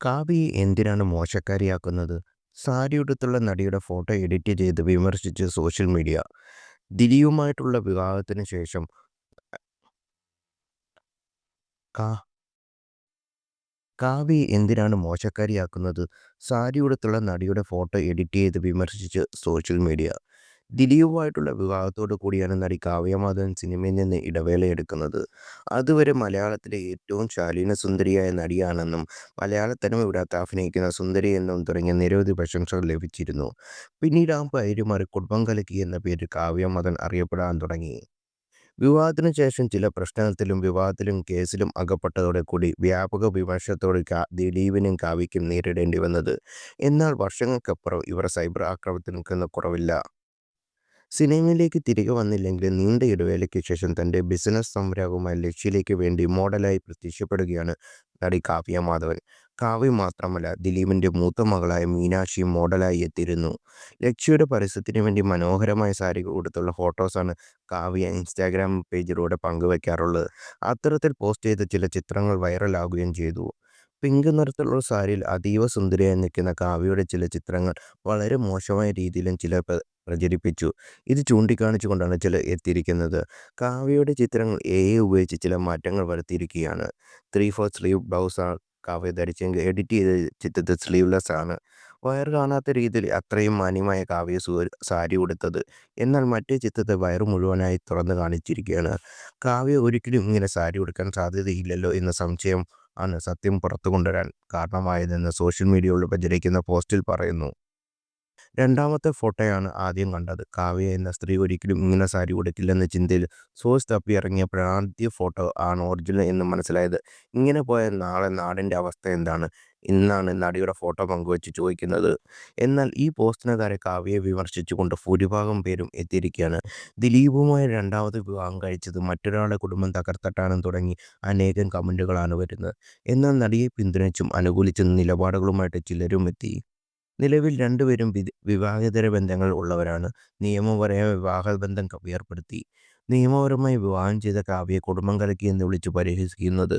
കാവ്യയെ എന്തിനാണ് മോശക്കാരിയാക്കുന്നത്? സാരിയുടുത്തുള്ള നടിയുടെ photo edit ചെയ്ത് വിമർശിച്ച് സോഷ്യൽ മീഡിയ. ദിലീപുമായിട്ടുള്ള വിവാഹത്തിന് ശേഷം കാ കാവ്യയെ എന്തിനാണ് മോശക്കാരിയാക്കുന്നത്? സാരിയുടുത്തുള്ള നടിയുടെ ഫോട്ടോ എഡിറ്റ് ചെയ്ത് വിമർശിച്ച് സോഷ്യൽ മീഡിയ. ദിലീപുമായിട്ടുള്ള വിവാഹത്തോടു കൂടിയാണ് നടി കാവ്യ മാധവൻ സിനിമയിൽ നിന്ന് ഇടവേളയെടുക്കുന്നത്. അതുവരെ മലയാളത്തിലെ ഏറ്റവും ശാലീനസുന്ദരിയായ നടിയാണെന്നും മലയാളത്തനിമ വിടാതെ അഭിനയിക്കുന്ന സുന്ദരി എന്നും തുടങ്ങിയ നിരവധി പ്രശംസകൾ ലഭിച്ചിരുന്നു. പിന്നീട് ആ പേര് മാറി കുടുംബം കലക്കി എന്ന പേരിൽ കാവ്യ മാധവൻ അറിയപ്പെടാൻ തുടങ്ങി. വിവാഹത്തിന് ശേഷം ചില പ്രശ്നത്തിലും വിവാദത്തിലും കേസിലും അകപ്പെട്ടതോടെ കൂടി വ്യാപക വിമർശനത്തോട് ദിലീപിനും കാവ്യയ്ക്കും നേരിടേണ്ടി വന്നത്. എന്നാൽ വർഷങ്ങൾക്കപ്പുറം ഇവർ സൈബർ ആക്രമണത്തിന് കുറവില്ല. സിനിമയിലേക്ക് തിരികെ വന്നില്ലെങ്കിലും നീണ്ട ഇടവേളയ്ക്ക് ശേഷം തൻ്റെ ബിസിനസ് സംരംഭമായ ലക്ഷ്യയിലേക്ക് വേണ്ടി മോഡലായി പ്രത്യക്ഷപ്പെടുകയാണ് നടി കാവ്യ മാധവൻ. കാവ്യ മാത്രമല്ല, ദിലീപിൻ്റെ മൂത്ത മകളായ മീനാക്ഷിയും മോഡലായി എത്തിയിരുന്നു. ലക്ഷ്യയുടെ പരസ്യത്തിന് വേണ്ടി മനോഹരമായ സാരി ഉടുത്തുള്ള ഫോട്ടോസാണ് കാവ്യ ഇൻസ്റ്റാഗ്രാം പേജിലൂടെ പങ്കുവയ്ക്കാറുള്ളത്. അത്തരത്തിൽ പോസ്റ്റ് ചെയ്ത ചില ചിത്രങ്ങൾ വൈറലാകുകയും ചെയ്തു. പിങ്ക് നിറത്തിലുള്ള സാരിയിൽ അതീവ സുന്ദരിയായി നിൽക്കുന്ന കാവ്യയുടെ ചില ചിത്രങ്ങൾ വളരെ മോശമായ രീതിയിലും ചിലർ പ്രചരിപ്പിച്ചു. ഇത് ചൂണ്ടിക്കാണിച്ചുകൊണ്ടാണ് ചിലർ എത്തിയിരിക്കുന്നത്. കാവ്യയുടെ ചിത്രങ്ങൾ ഉപയോഗിച്ച് ചില മാറ്റങ്ങൾ വരുത്തിയിരിക്കുകയാണ്. 3/4 സ്ലീവ് ബ്ലൗസാണ് കാവ്യ ധരിച്ചെങ്കിൽ എഡിറ്റ് ചെയ്ത ചിത്രത്തിൽ സ്ലീവ്ലെസ് ആണ്. വയർ കാണാത്ത രീതിയിൽ അത്രയും മാന്യമായ കാവ്യ സാരി ഉടുത്തത്. എന്നാൽ മറ്റേ ചിത്രത്തെ വയർ മുഴുവനായി തുറന്ന് കാണിച്ചിരിക്കുകയാണ്. കാവ്യ ഒരിക്കലും ഇങ്ങനെ സാരി ഉടുക്കാൻ സാധ്യതയില്ലല്ലോ എന്ന സംശയം ആണ് സത്യം പുറത്തു കൊണ്ടുവരാൻ കാരണമായതെന്ന് സോഷ്യൽ മീഡിയയിൽ പ്രചരിക്കുന്ന പോസ്റ്റിൽ പറയുന്നു. രണ്ടാമത്തെ ഫോട്ടോയാണ് ആദ്യം കണ്ടത്. കാവ്യ എന്ന സ്ത്രീ ഒരിക്കലും ഇങ്ങനെ സാരി ഉടുക്കില്ലെന്ന ചിന്തയിൽ സോഴ്സ് തപ്പി ഇറങ്ങിയപ്പോഴാണ് ആദ്യ ഫോട്ടോ ആണ് ഒറിജിനൽ എന്ന് മനസ്സിലായത്. ഇങ്ങനെ പോയാൽ നാളെ നാടിൻ്റെ അവസ്ഥ എന്താണ് എന്നാണ് നടിയുടെ ഫോട്ടോ പങ്കുവച്ച് ചോദിക്കുന്നത്. എന്നാൽ ഈ പോസ്റ്റിന് താഴെ കാവ്യയെ വിമർശിച്ചുകൊണ്ട് ഭൂരിഭാഗം പേരും എത്തിയിരിക്കുകയാണ്. ദിലീപുമായി രണ്ടാമത് വിവാഹം കഴിച്ചത് മറ്റൊരാളുടെ കുടുംബം തകർത്തട്ടാണെന്ന് തുടങ്ങി അനേകം കമൻറ്റുകളാണ് വരുന്നത്. എന്നാൽ നടിയെ പിന്തുണച്ചും അനുകൂലിച്ചും നിലപാടുകളുമായിട്ട് ചിലരും എത്തി. നിലവിൽ രണ്ടുപേരും വിവാഹേതര ബന്ധങ്ങൾ ഉള്ളവരാണ്. നിയമപരമായ വിവാഹബന്ധം വേർപ്പെടുത്തി. നിയമപരമായി വിവാഹം ചെയ്ത കാവ്യയെ കുടുംബം കലക്കി എന്ന് വിളിച്ച് പരിഹസിക്കുന്നത്